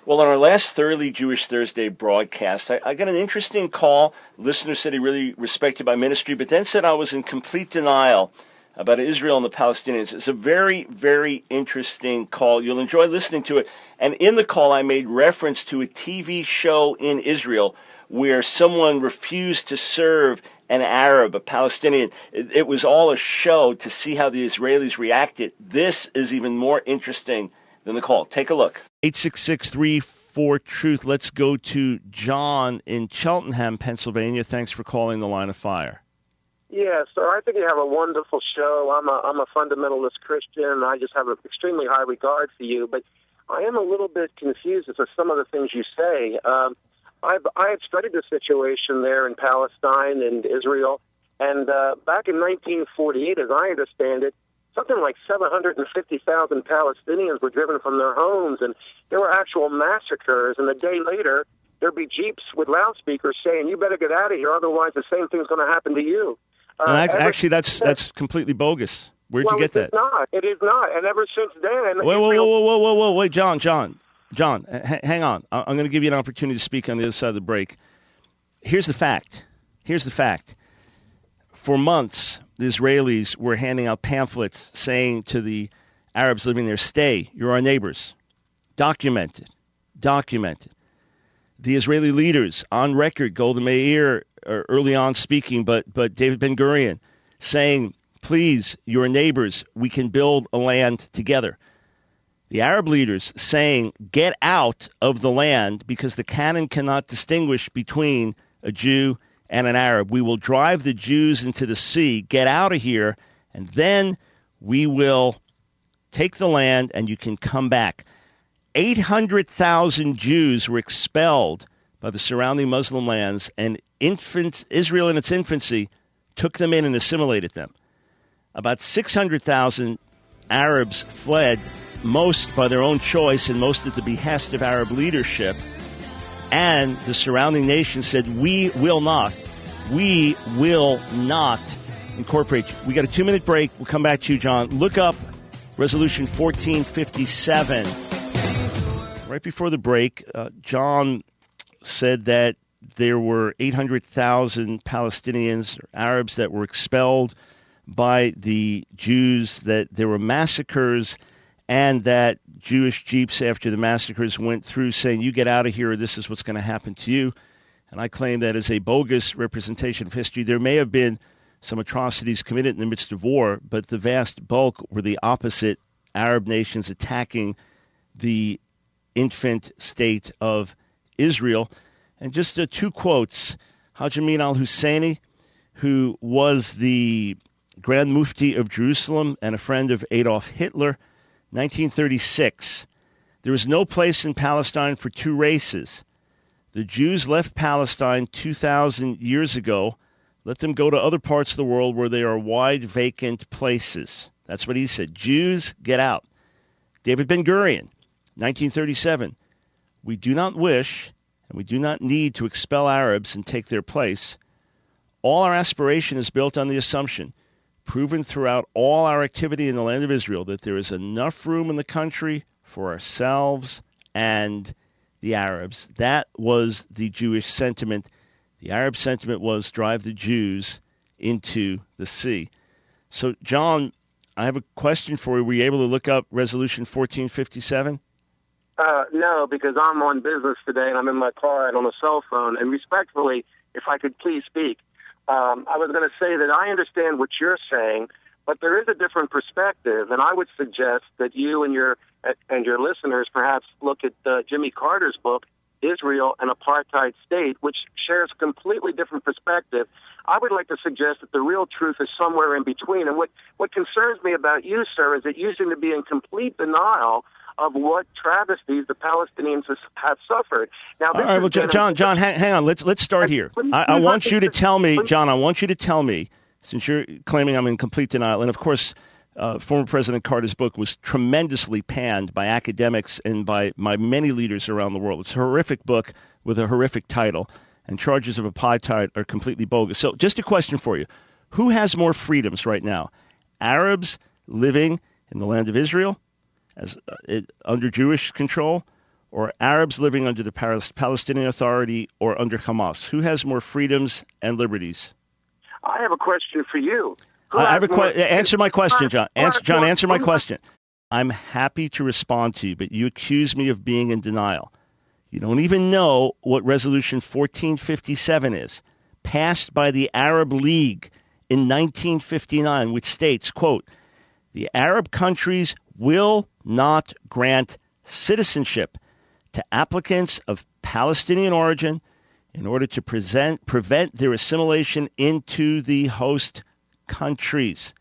Well, on our last Thoroughly Jewish Thursday broadcast, I got an interesting call. Listener said he really respected my ministry, but then said I was in complete denial about Israel and the Palestinians. It's a very, very interesting call. You'll enjoy listening to it. And in the call, I made reference to a TV show in Israel where someone refused to serve an Arab, a Palestinian. It was all a show to see how the Israelis reacted. This is even more interesting than the call. Take a look. 866-34-TRUTH. Let's go to John in Cheltenham, Pennsylvania. Thanks for calling the Line of Fire. Yeah, sir, I think you have a wonderful show. I'm a fundamentalist Christian, and I just have an extremely high regard for you. But I am a little bit confused as to some of the things you say. I have studied the situation there in Palestine and Israel, and back in 1948, as I understand it, something like 750,000 Palestinians were driven from their homes, and there were actual massacres. And a day later, there'd be jeeps with loudspeakers saying, "You better get out of here, otherwise the same thing's going to happen to you." Actually, that's completely bogus. Where'd you get that? It is not. And ever since then... Wait, John, hang on. I'm going to give you an opportunity to speak on the other side of the break. Here's the fact. For months, the Israelis were handing out pamphlets saying to the Arabs living there, "Stay, you're our neighbors." Documented. The Israeli leaders on record, Golda Meir early on speaking, but David Ben-Gurion saying, "Please, you're neighbors, we can build a land together." The Arab leaders saying, "Get out of the land because the canon cannot distinguish between a Jew and an Arab. We will drive the Jews into the sea. Get out of here, and then we will take the land and you can come back." 800,000 Jews were expelled by the surrounding Muslim lands, and Israel in its infancy took them in and assimilated them. About 600,000 Arabs fled, most by their own choice and most at the behest of Arab leadership. And the surrounding nations said, we will not incorporate you. We got a 2-minute break. We'll come back to you, John. Look up Resolution 1457. Right before the break, John said that there were 800,000 Palestinians or Arabs that were expelled by the Jews, that there were massacres, and that Jewish jeeps after the massacres went through saying, "You get out of here or this is what's going to happen to you." And I claim that is a bogus representation of history. There may have been some atrocities committed in the midst of war, but the vast bulk were the opposite, Arab nations attacking the infant state of Israel. And just 2 quotes. Haj Amin al-Husseini, who was the Grand Mufti of Jerusalem and a friend of Adolf Hitler, 1936. "There is no place in Palestine for 2 races. The Jews left Palestine 2,000 years ago. Let them go to other parts of the world where there are wide vacant places." That's what he said. Jews, get out. David Ben-Gurion, 1937. "We do not wish and we do not need to expel Arabs and take their place. All our aspiration is built on the assumption, proven throughout all our activity in the land of Israel, that there is enough room in the country for ourselves and the Arabs." That was the Jewish sentiment. The Arab sentiment was drive the Jews into the sea. So, John, I have a question for you. Were you able to look up Resolution 1457? No, because I'm on business today and I'm in my car and on a cell phone. And respectfully, if I could please speak, I was going to say that I understand what you're saying, but there is a different perspective, and I would suggest that you and your listeners perhaps look at Jimmy Carter's book, Israel, an Apartheid State, which shares a completely different perspective. I would like to suggest that the real truth is somewhere in between. And what concerns me about you, sir, is that you seem to be in complete denial of what travesties the Palestinians have suffered. Now, all right, well, John, hang on. Let's start here. I want you to tell me, John, since you're claiming I'm in complete denial, and of course, former President Carter's book was tremendously panned by academics and by many leaders around the world. It's a horrific book with a horrific title, and charges of apartheid are completely bogus. So just a question for you. Who has more freedoms right now? Arabs living in the land of Israel as under Jewish control, or Arabs living under the Palestinian Authority or under Hamas? Who has more freedoms and liberties? I have a question for you. Answer my question, John. Answer my question. I'm happy to respond to you, but you accuse me of being in denial. You don't even know what Resolution 1457 is, passed by the Arab League in 1959, which states, quote, the Arab countries will not grant citizenship to applicants of Palestinian origin in order to prevent their assimilation into the host countries.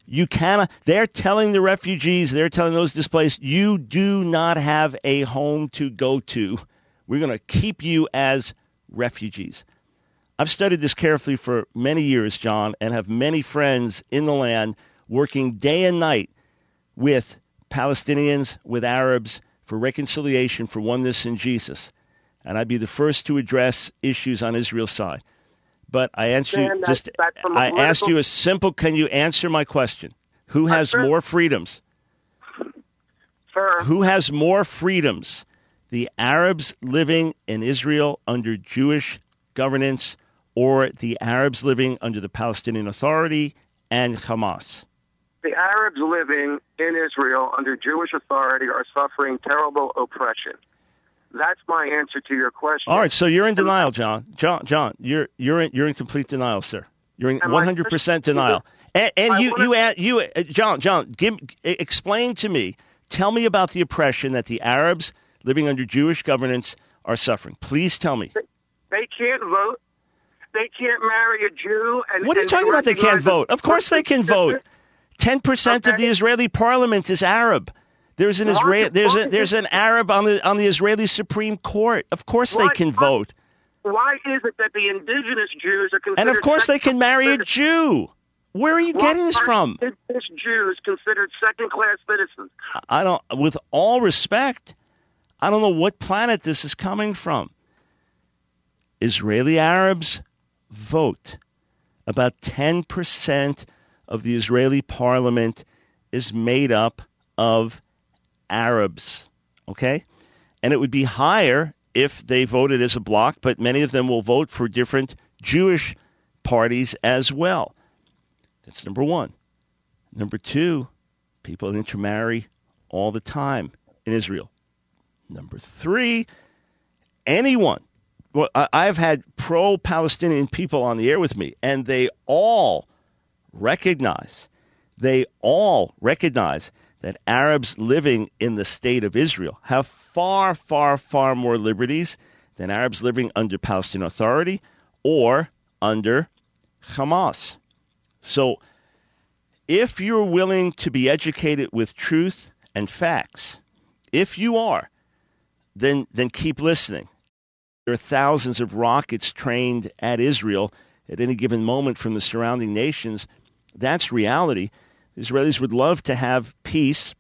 You cannot. They're telling the refugees, they're telling those displaced, you do not have a home to go to. We're going to keep you as refugees. I've studied this carefully for many years, John, and have many friends in the land working day and night with Palestinians, with Arabs, for reconciliation, for oneness in Jesus. And I'd be the first to address issues on Israel's side. But I asked you a simple, can you answer my question? Who has more freedoms? Sir. Who has more freedoms? The Arabs living in Israel under Jewish governance or the Arabs living under the Palestinian Authority and Hamas? The Arabs living in Israel under Jewish authority are suffering terrible oppression. That's my answer to your question. All right, so you're in denial, John. John, you're in complete denial, sir. You're in 100% denial. John, explain to me. Tell me about the oppression that the Arabs living under Jewish governance are suffering. Please tell me. They can't vote. They can't marry a Jew. What are you talking about? They can't vote. Of course, they can vote. 10% of the Israeli parliament is Arab. There's an Arab on the Israeli Supreme Court. Of course they can vote. Why is it that the indigenous Jews are considered... And of course they can marry a Jew. Where are you getting this from? Indigenous Jews considered second-class citizens. With all respect, I don't know what planet this is coming from. Israeli Arabs vote. About 10% of the Israeli parliament is made up of Arabs, okay? And it would be higher if they voted as a bloc, but many of them will vote for different Jewish parties as well. That's number one. Number two, people intermarry all the time in Israel. Number three, anyone. Well, I've had pro-Palestinian people on the air with me, and they all recognize that Arabs living in the state of Israel have far, far, far more liberties than Arabs living under Palestinian Authority or under Hamas. So if you're willing to be educated with truth and facts, if you are, then keep listening. There are thousands of rockets trained at Israel at any given moment from the surrounding nations. That's reality. Israelis would love to have peace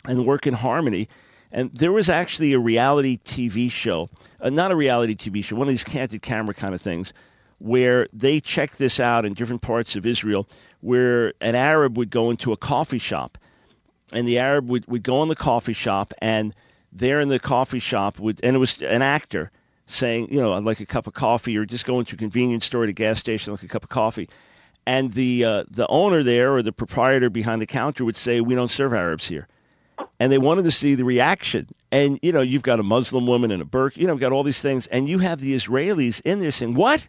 and work in harmony. And there was actually a reality TV show, not a reality TV show, one of these candid camera kind of things, where they checked this out in different parts of Israel, where an Arab would go into a coffee shop, and the Arab would go in the coffee shop, and there in the coffee shop, and it was an actor saying, I'd like a cup of coffee, or just go into a convenience store at a gas station, like a cup of coffee. And the owner there, or the proprietor behind the counter, would say, we don't serve Arabs here. And they wanted to see the reaction. And, you've got a Muslim woman in a burqa, got all these things. And you have the Israelis in there saying, what?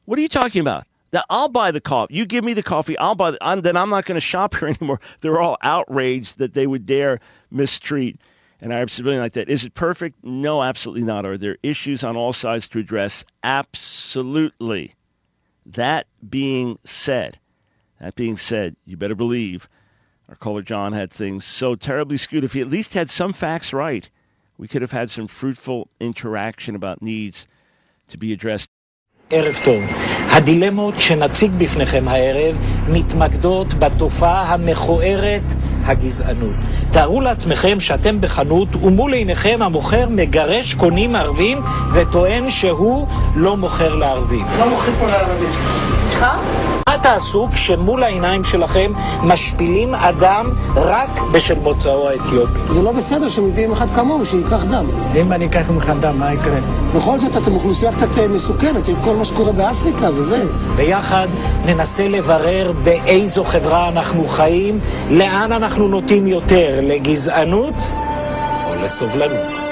What are you talking about? I'll buy the coffee. You give me the coffee. I'll buy then I'm not going to shop here anymore. They're all outraged that they would dare mistreat an Arab civilian like that. Is it perfect? No, absolutely not. Are there issues on all sides to address? Absolutely. That being said, you better believe our caller John had things so terribly skewed. If he at least had some facts right, we could have had some fruitful interaction about needs to be addressed. ערב טוב. הדילמות שנציג בפניכם הערב מתמקדות בתופעה המכוערת הגזענות. תארו לעצמכם שאתם בחנות ומול עיניכם המוכר מגרש קונים ערבים וטוען שהוא לא מוכר לערבים. לא מוכר פה לערבים. סליחה? מה תעשו כשמול העיניים שלכם משפילים אדם רק בשל מוצאו האתיופי? זה לא בסדר שמביאים אחד כמוהו שייקח דם. אם אני אקח ממך דם, מה יקרה? בכל זאת אתם אוכלוסייה קצת מסוכנת עם כל מה שקורה באפריקה וזה. ביחד ננסה לברר באיזו חברה אנחנו חיים, לאן אנחנו נוטים יותר, לגזענות או לסובלנות.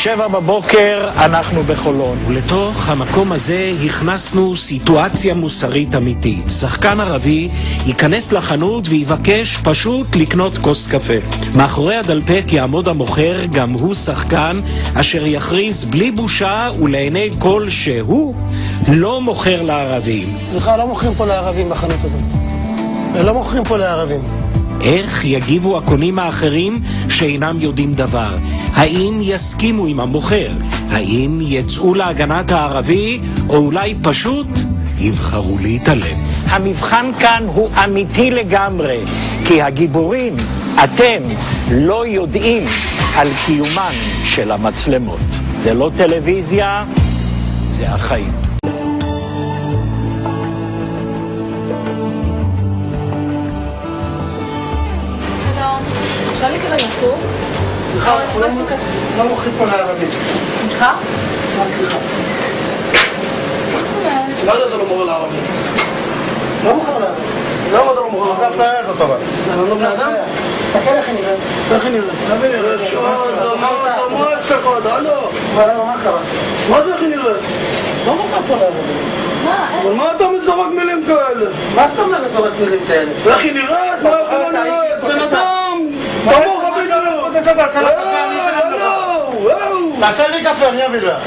שבע בבוקר אנחנו בחולון, ולתוך המקום הזה הכנסנו סיטואציה מוסרית אמיתית. שחקן ערבי ייכנס לחנות ויבקש פשוט לקנות כוס קפה. מאחורי הדלפק יעמוד המוכר, גם הוא שחקן, אשר יכריז בלי בושה ולעיני כל שהוא לא מוכר לערבים. סליחה, לא מוכרים פה לערבים בחנות הזאת. לא מוכרים פה לערבים. איך יגיבו הקונים האחרים שאינם יודעים דבר? האם יסכימו עם המוכר? האם יצאו להגנת הערבי, או אולי פשוט יבחרו להתעלם? המבחן כאן הוא אמיתי לגמרי, כי הגיבורים, אתם, לא יודעים על קיומן של המצלמות. זה לא טלוויזיה, זה החיים. אפשר לקבל נפור? סליחה, לא מוכרים פה לערבים. סליחה? סליחה. לא יודע, זה לא מוכר לערבים. לא מוכר לערבים. לא יודע, לא מוכר לערבים. זה אפליה הזאת אבל. זה לא בני אדם? תקל איך נראה. איך נראה? תביא נראה. מה אצלך עוד? הלו. מה קרה? מה זה איך נראה? לא מוכר פה לערבים. אבל מה אתה מזורק מילים כאלה? מה זאת אומרת מזורק מילים כאלה? איך היא נראית? מה יכולה נראית? בן אדם! תמוך בדיוק! תעשה לי קפה, אני אביא לה.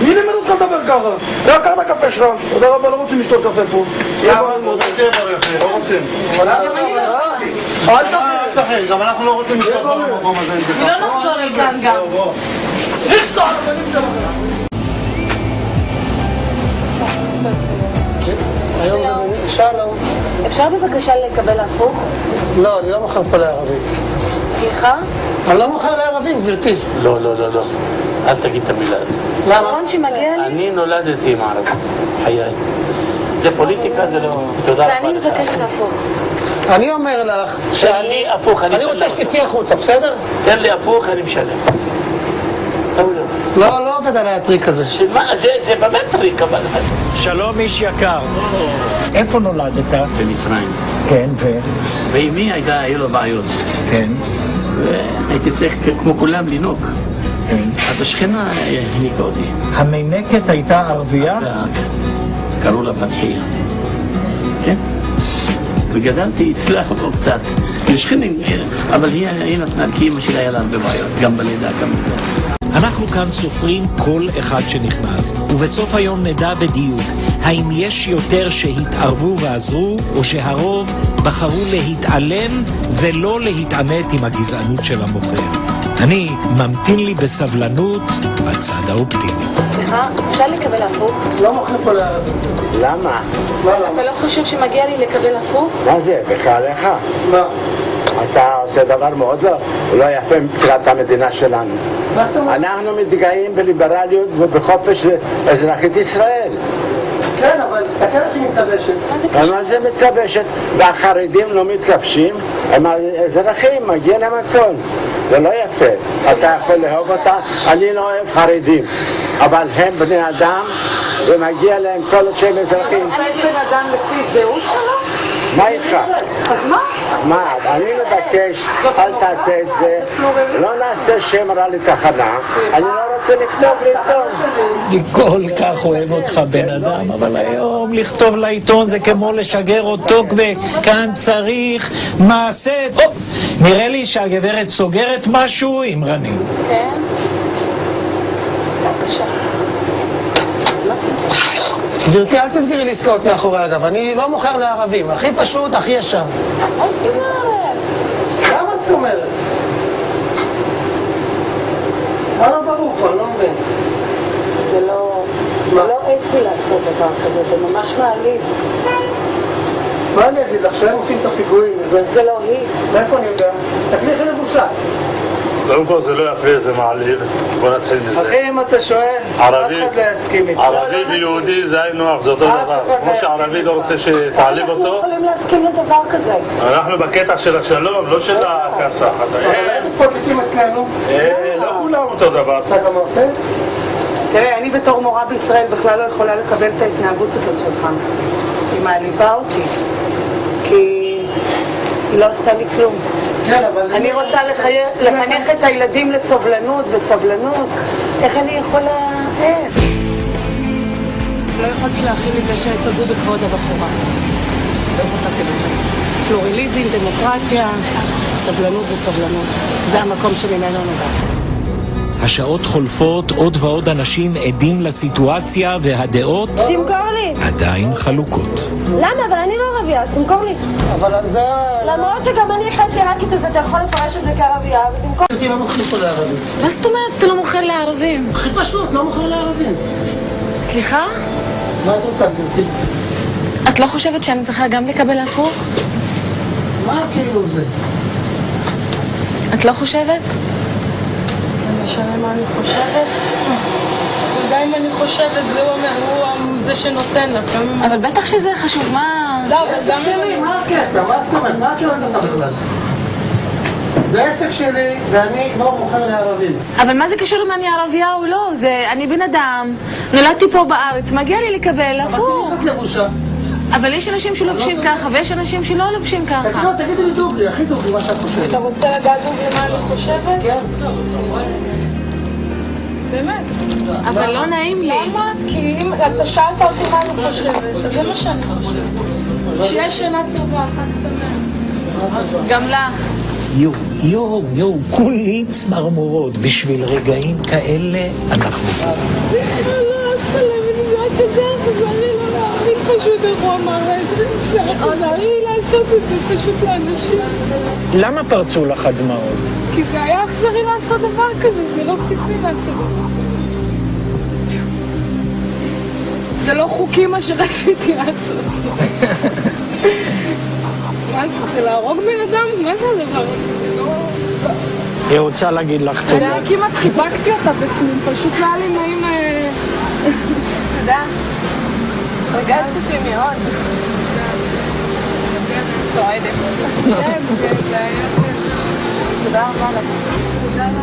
מי לימד אותך לדבר ככה? זה קח את הקפה שלך. תודה רבה, לא רוצים לשתות קפה פה. לא רוצים. אל תחי, גם אנחנו לא רוצים לשתות במקום הזה. לא נחזור לכאן גם. היום זה שלום. אפשר בבקשה לקבל הפוך? לא, אני לא מוכר פה לערבים. סליחה? אני לא מוכר לערבים, גברתי. לא, לא, לא, לא. אל תגיד את המילה הזאת. למה? נכון שמגיע לי? אני נולדתי עם ערבים. חיי. זה פוליטיקה, זה לא... תודה רבה לך. ואני מבקשת הפוך. אני אומר לך תן לי הפוך, אני משלם. אני רוצה שתצאי החוצה, בסדר? תן לי הפוך, אני משלם. לא, לא עובד עליי הטריק הזה. זה באמת טריק, אבל... שלום איש יקר. איפה נולדת? במצרים. כן, ואימי היו לו בעיות. כן. והייתי צריך כמו כולם לנוק. אז השכנה הניקה אותי. המינקת הייתה ערבייה? קראו לה פתחיה. כן? וגדלתי אצלה פה קצת. לשכנים, אבל היא נתנה, כי אמא שלה היה לה הרבה בעיות, גם בלידה, גם בזה. אנחנו כאן סופרים כל אחד שנכנס, ובסוף היום נדע בדיוק האם יש יותר שהתערבו ועזרו, או שהרוב בחרו להתעלם ולא להתעמת עם הגזענות של המוכר. אני ממתין לי בסבלנות בצד האופטימי. סליחה, אפשר לקבל הפוך? לא מוכר פה לערבים. למה? אתה לא חושב שמגיע לי לקבל הפוך? מה זה? בחייך? מה? אתה עושה דבר מאוד לא יפה מבחינת המדינה שלנו. אנחנו מתגאים בליברליות ובחופש אזרחית ישראל. כן, אבל תסתכל איך היא מתלבשת. מה זה מתלבשת? והחרדים לא מתלבשים, הם האזרחים, מגיע להם הכל. זה לא יפה. אתה יכול לאהוב אותה, אני לא אוהב חרדים, אבל הם בני אדם ומגיע להם כל עוד שהם אזרחים. אני בן אדם לפי זהות שלו? מה איתך? אז מה? מה? אני מבקש, אל תעשה את זה, לא נעשה שם רע לתחנה, אני לא רוצה לכתוב לעיתון. אני כל כך אוהב אותך בן אדם, אבל היום לכתוב לעיתון זה כמו לשגר אותו, וכאן צריך מעשה. נראה לי שהגברת סוגרת משהו עם רני. כן. בבקשה. גברתי, אל תסגרי לי עסקאות מאחורי הגב, אני לא מוכר לערבים, הכי פשוט, הכי ישר. למה את אומרת? מה לא ברור פה, אני לא מבין. זה לא אצלי לעשות דבר כזה, זה ממש מעליב. מה אני אגיד לך? שהם עושים את הפיגועים, זה לא היא. מאיפה אני יודע? תקלי איך לבושה. קודם כל זה לא יפה, זה מעליב. בוא נתחיל מזה. אחי, אם אתה שואל, אף אחד לא יסכים איתך. ערבי ויהודי זה היינו הך, זה אותו דבר. כמו שערבי לא רוצה שתעליב אותו. אנחנו לא יכולים להסכים לדבר כזה. אנחנו בקטע של השלום, לא של הכסח. אבל איזה פוליטים אצלנו? לא כולם אותו דבר. אתה גם עושה? תראה, אני בתור מורה בישראל בכלל לא יכולה לקבל את ההתנהגות הזאת שלך. היא מעליבה אותי. כי היא לא עשתה לי כלום. אני רוצה לחנך את הילדים לסובלנות וסבלנות. איך אני יכולה... איך? לא יכולתי להכין את זה שתגעו בכבוד הבחורה. לא יכולתי לזה. פלורליזם, דמוקרטיה, סבלנות וסבלנות. זה המקום שממנו נובע. השעות חולפות, עוד ועוד אנשים עדים לסיטואציה והדעות תמכור לי. עדיין חלוקות. למה? אבל אני לא ערבייה, אז תמכור לי. אבל על זה... למרות שגם אני חצי עיראקית, אז אתה יכול לפרש את זה כערבייה, ותמכור. אותי לא מוכרים פה לערבים. מה זאת אומרת? אתה לא מוכר לערבים. הכי פשוט, לא מוכרים לערבים. סליחה? מה את רוצה, גברתי? את לא חושבת שאני צריכה גם לקבל הפוך? מה כאילו זה? את לא חושבת? משנה מה אני חושבת? וגם אם אני חושבת, הוא זה שנותן לה. אבל בטח שזה חשוב, מה... לא, אבל גם אם... מה הקטע? מה זאת אומרת? מה את שואלת אותה בכלל? זה עסק שלי ואני לא מוכר לערבים. אבל מה זה קשור אם אני ערבייה או לא? אני בן אדם, נולדתי פה בארץ, מגיע לי לקבל הפוך. אבל תגיד לך לבושה. אבל יש אנשים שלובשים ככה ויש אנשים שלא לובשים ככה. תגידי לי דוגלי, הכי דוגלי מה שאת חושבת. אתה רוצה לדעת דוגלי מה אני חושבת? כן. באמת. אבל לא נעים לי. למה? כי אם אתה שאלת אותי מה אני חושבת, אז זה מה שאני חושבת. שיהיה שנה טובה, חג שמח. גם לך. יו, כולי צמרמורות. בשביל רגעים כאלה אנחנו פה. פשוט איך הוא אמר את זה, זה אכזרי לעשות את זה פשוט לאנשים. למה פרצו לך הדמעות? כי זה היה אכזרי לעשות דבר כזה, זה לא ציפי לעשות דבר כזה. זה לא חוקי מה שרציתי לעשות. מה זה להרוג בן אדם? מה זה הדבר הזה? זה לא... היא רוצה להגיד לך תודה. אני כמעט חיבקתי אותה בפנים, פשוט לא היה לי נעים... תודה. הרגשת אותי מאוד. צועדת. כן, זה היה... תודה רבה לך. תודה רבה.